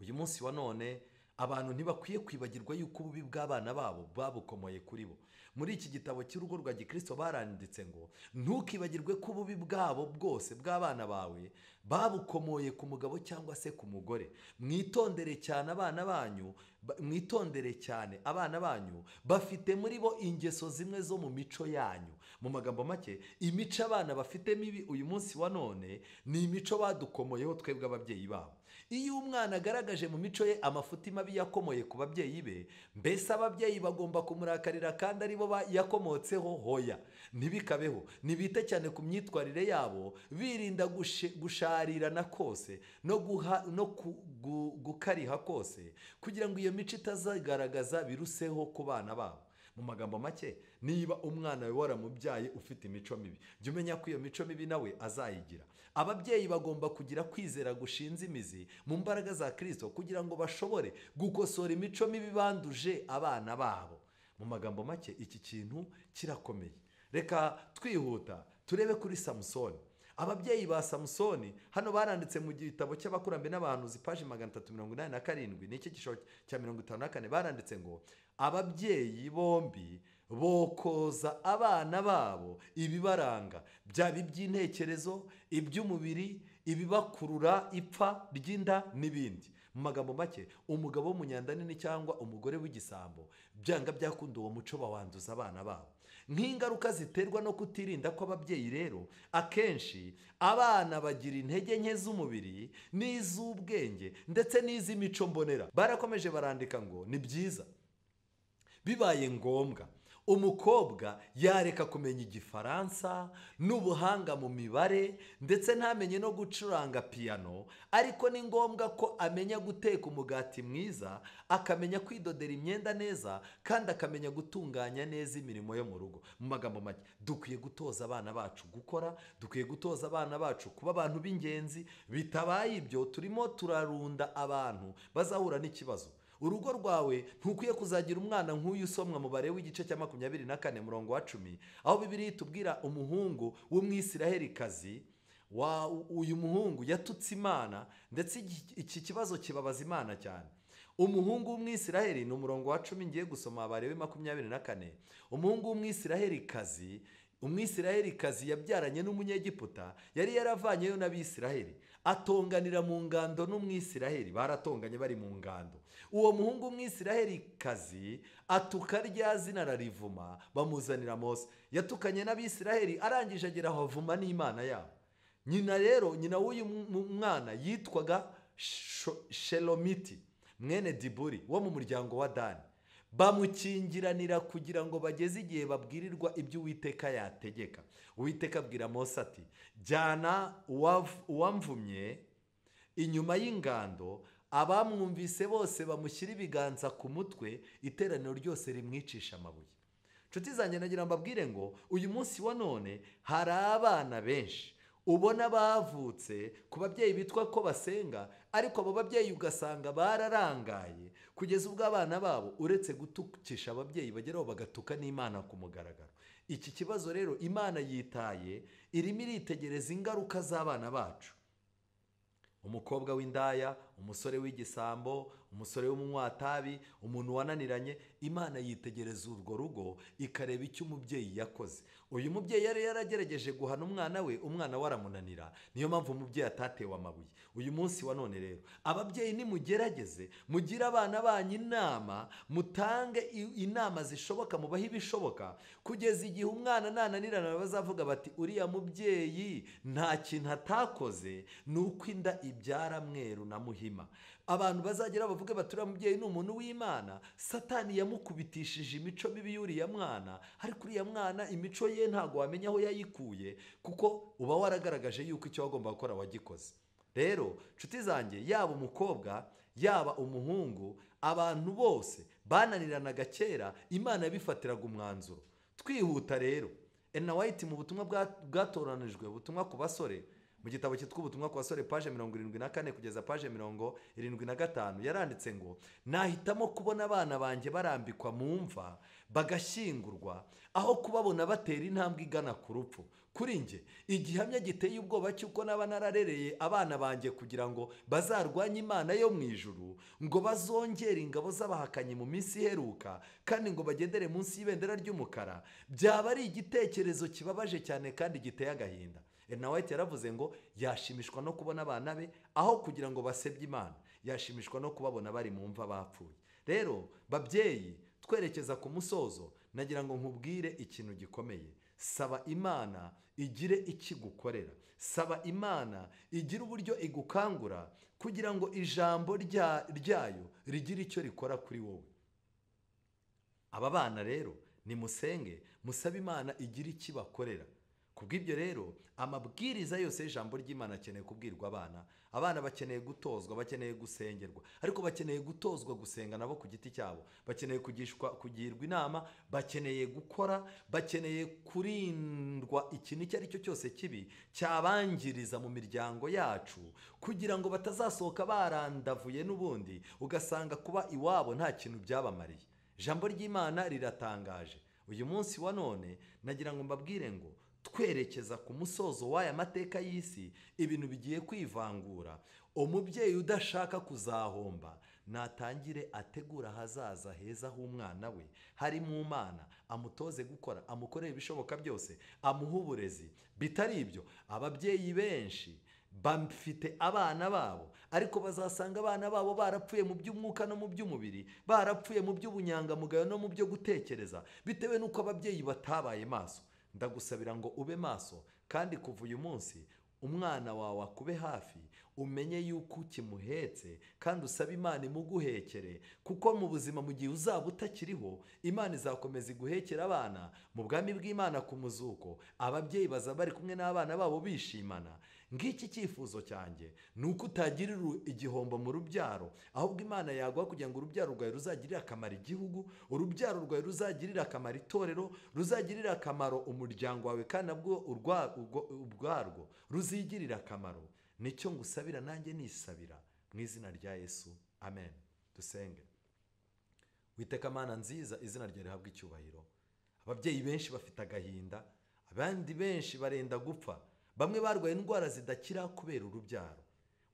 Speaker 1: Uyu munsi wa none abantu ntibakwiye kwibagirwa yuko ububi bw'abana babo babukomoye kuri bo. Muri iki gitabo cy'urugo rwa Gikristo baranditse ngo ntukibagirwe ko ububi bwabo bwose bw'abana bawe babukomoye ku mugabo cyangwa se ku mugore. Mwitondere cyane abana banyu bafite muri bo ingeso zimwe zo mu mico yanyu. Mu magambo make, imico abana bafite mibi uyu munsi wa none ni imico badukomoyeho twebwe ababyeyi babo. Iyo umwana agaragaje mu mico ye amafuti mabi yakomoye ku babyeyi be, mbese ababyeyi bagomba kumurakarira kandi ari bo yakomotseho? Hoya, ntibikabeho. Nibite cyane ku myitwarire yabo, birinda gusharirana kose no gukariha kose, kugira ngo iyo mico itazagaragaza biruseho ku bana babo. Mu magambo make, niba umwana we waramubyaye ufite imico mibi, jya umenya ko iyo mico mibi nawe azayigira. Ababyeyi bagomba kugira kwizera gushinze imizi mu mbaraga za Kristo kugira ngo bashobore gukosora imico mibi banduje abana babo. Mu magambo make, iki kintu kirakomeye. Reka twihuta turebe kuri Samusoni. Ababyeyi ba Samusoni hano baranditse mu gitabo cy'abakurambere n'abahanuzi paji 387 n'iki gisho cya 54, baranditse ngo ababyeyi bombi bokoza abana babo ibibaranga, byaba iby'intekerezo, iby'umubiri, ibibakurura ipfa ry'inda n'ibindi. Mu magambo make, umugabo w'umunyandanini cyangwa umugore w'igisambo byanga byakunda uwo muco bawanduza abana babo. Nk'ingaruka ziterwa no kutirinda kw'ababyeyi rero, akenshi abana bagira intege nke z'umubiri n'iz'ubwenge ndetse n'iz'imico mbonera. Barakomeje barandika ngo ni byiza bibaye ngombwa umukobwa yareka kumenya igifaransa n'ubuhanga mu mibare ndetse ntamenye no gucuranga piano, ariko ni ngombwa ko amenya guteka umugati mwiza, akamenya kwidodera imyenda neza, kandi akamenya gutunganya neza imirimo yo mu rugo. Mu magambo make, dukwiye gutoza abana bacu gukora, dukwiye gutoza abana bacu kuba abantu b'ingenzi. Bitabaye ibyo, turimo turarunda abantu bazahura n'ikibazo. Urugo rwawe ntukwiye kuzagira umwana nk'uyu usomwa mu bare w'igice cya 24 murongo wa 10, aho Bibiliya itubwira umuhungu w'umwisiraheli-kazi. Uyu muhungu yatutse Imana, ndetse iki kibazo kibabaza Imana cyane. Umuhungu w'umwisiraheli, ni umurongo wa 10 ngiye gusoma bare 24. Umuhungu w'umwisiraheli-kazi, umwisiraheli-kazi yabyaranye n'umunyegiputa, yari yaravanyeyo n'abisiraheli, atonganira mu ngando n'umwisiraheli. Baratonganye bari mu ngando. Uwo muhungu w'umwisiraheli-kazi atuka rya zina ararivuma, bamuzanira Mose. Yatukanye n'abisiraheli, arangije agera aho avuma n'Imana yabo. Nyina w'uyu mwana yitwaga Shelomiti mwene Diburi wo mu muryango wa Dani. Bamukingiranira kugira ngo bageze igihe babwirirwa ibyo Uwiteka yategeka. Uwiteka abwira Mose ati, jyana uwamvumye inyuma y'ingando, abamwumvise bose bamushyira ibiganza ku mutwe, iteraniro ryose rimwicisha amabuye. Nshuti zanjye, nagira mbabwire ngo uyu munsi wa none hari abana benshi ubona bavutse ku babyeyi bitwa ko basenga, ariko abo babyeyi ugasanga bararangaye kugeza ubwo abana babo uretse gutukisha ababyeyi bageraho bagatuka n'Imana ku mugaragaro. Iki kibazo rero Imana yitaye, irimo iritegereza ingaruka z'abana bacu. Umukobwa w'indaya, umusore w'igisambo, umusore w'umunyatabi, umuntu wananiranye. Imana yitegereza urwo rugo ikareba icyo umubyeyi yakoze. Uyu mubyeyi yari yaragerageje guhana umwana we, umwana we aramunanira, niyo mpamvu umubyeyi atatewe amabuye. Uyu munsi wa none rero, ababyeyi nimugerageze mugire abana banyu inama, mutange inama zishoboka, mubahe ibishoboka, kugeza igihe umwana nananirana bazavuga bati uriya mubyeyi nta kintu atakoze, ni uko inda ibyara mweru na muhima. Abantu bazagera bavuge bati uriya mubyeyi ni umuntu w'Imana, Satani yamukubitishije imico mibi y'uriya mwana, ariko uriya mwana imico ye ntabwo wamenya aho yayikuye, kuko uba waragaragaje yuko icyo wagomba gukora wagikoze. Rero nshuti zanjye, yaba umukobwa yaba umuhungu, abantu bose bananiranaga kera, Imana yabifatiraga umwanzuro. Twihuta rero, Ellen White mu butumwa bwatoranijwe, ubutumwa ku basore, mu gitabo cyitwa ubutumwa ku basore paje 74 kugeza paje 75, yaranditse ngo nahitamo kubona abana banjye barambikwa mu mva bagashyingurwa aho kubabona batera intambwe igana ku rupfu. Kuri nge igihamya giteye ubwoba cy'uko naba nararereye abana banjye kugira ngo bazarwanye Imana yo mu ijuru, ngo bazongere ingabo z'abahakanyi mu minsi iheruka, kandi ngo bagendere munsi y'ibendera ry'umukara, byaba ari igitekerezo kibabaje cyane kandi giteye agahinda. Ellen White yaravuze ngo yashimishwa no kubona abana be aho kugira ngo basebye Imana, yashimishwa no kubabona bari mu mva bapfuye. Rero babyeyi, twerekeza ku musozo, nagira ngo nkubwire ikintu gikomeye. Saba Imana igire ikigukorera, saba Imana igire uburyo igukangura kugira ngo ijambo ryayo rigire icyo rikora kuri wowe. Aba bana rero nimusenge, musabe Imana igire ikibakorera. Kubw'ibyo rero, amabwiriza yose y'ijambo ry'Imana akeneye kubwirwa abana. Abana bakeneye gutozwa, bakeneye gusengerwa, ariko bakeneye gutozwa gusenga nabo ku giti cyabo, bakeneye kugirwa inama, bakeneye gukora, bakeneye kurindwa ikintu icyo ari cyo cyose kibi cyabangiriza mu miryango yacu, kugira ngo batazasohoka barandavuye n'ubundi ugasanga kuba iwabo nta kintu byabamariye. Ijambo ry'Imana riratangaje. Uyu munsi wa none nagira ngo mbabwire ngo twerekeza ku musozo w'aya mateka y'isi, ibintu bigiye kwivangura. Umubyeyi udashaka kuzahomba natangire ategura ahazaza heza h'umwana we, hari mu Mana, amutoze gukora, amukorere ibishoboka byose, amuhe uburezi. Bitari ibyo, ababyeyi benshi bafite abana babo, ariko bazasanga abana babo barapfuye mu by'umwuka no mu by'umubiri, barapfuye mu by'ubunyangamugayo no mu byo gutekereza, bitewe n'uko ababyeyi batabaye maso. Ndagusabira ngo ube maso, kandi kuva uyu munsi umwana wawe akube hafi, umenye yuko ukimuhetse, kandi usabe Imana imuguhekere, kuko mu buzima mu gihe uzaba utakiriho, Imana izakomeza iguhekera abana mu bwami bw'Imana ku muzuko. Ababyeyi bazaba bari kumwe n'abana babo bishimana. Ngiki cyifuzo cyanjye ni uko utagirira igihombo mu rubyaro, ahubwo Imana yaguha kugira ngo urubyaro rwawe ruzagirire akamaro igihugu, urubyaro rwawe ruzagirire akamaro itorero, ruzagirire akamaro umuryango wawe, kandi nabwo ubwarwo ruzigirire akamaro. Nicyo ngusabira, nanjye nisabira mu izina rya Yesu, amen. Dusenge. Witeka Mana nziza, izina ryawe rihabwe icyubahiro. Ababyeyi benshi bafite agahinda, abandi benshi barenda gupfa, bamwe barwaye indwara zidakira kubera urubyaro.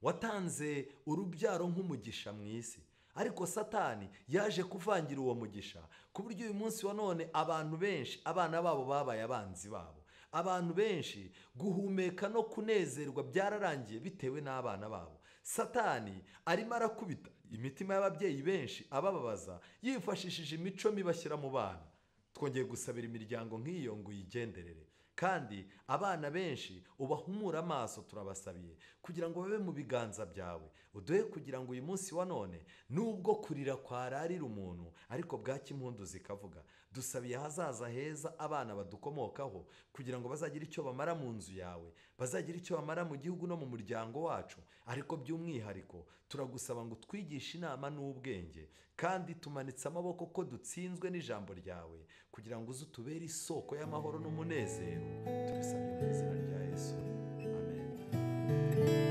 Speaker 1: Watanze urubyaro nk'umugisha mu isi, ariko Satani yaje kuvangira uwo mugisha, ku buryo uyu munsi wa none abantu benshi abana babo babaye abanzi babo. Abantu benshi guhumeka no kunezerwa byararangiye bitewe n'abana babo. Satani arimo arakubita imitima y'ababyeyi benshi abababaza, yifashishije imico mibi bashyira mu bana. Twongeye gusabira imiryango nk'iyo ngo uyigenderere, kandi abana benshi ubahumura amaso, turabasabiye kugira ngo babe mu biganza byawe. Uduhe kugira ngo uyu munsi wa none, nubwo kurira kwararira umuntu, ariko bwacya impundu zikavuga. Dusabiye ahazaza heza abana badukomokaho, kugira ngo bazagire icyo bamara mu nzu yawe, bazagire icyo bamara mu gihugu no mu muryango wacu. Ariko by'umwihariko turagusaba ngo twigishe inama n'ubwenge, kandi tumanitse amaboko ko dutsinzwe n'ijambo ryawe, kugira ngo uze utubere isoko y'amahoro n'umunezero. Tubisabye mu izina rya Yesu, amen.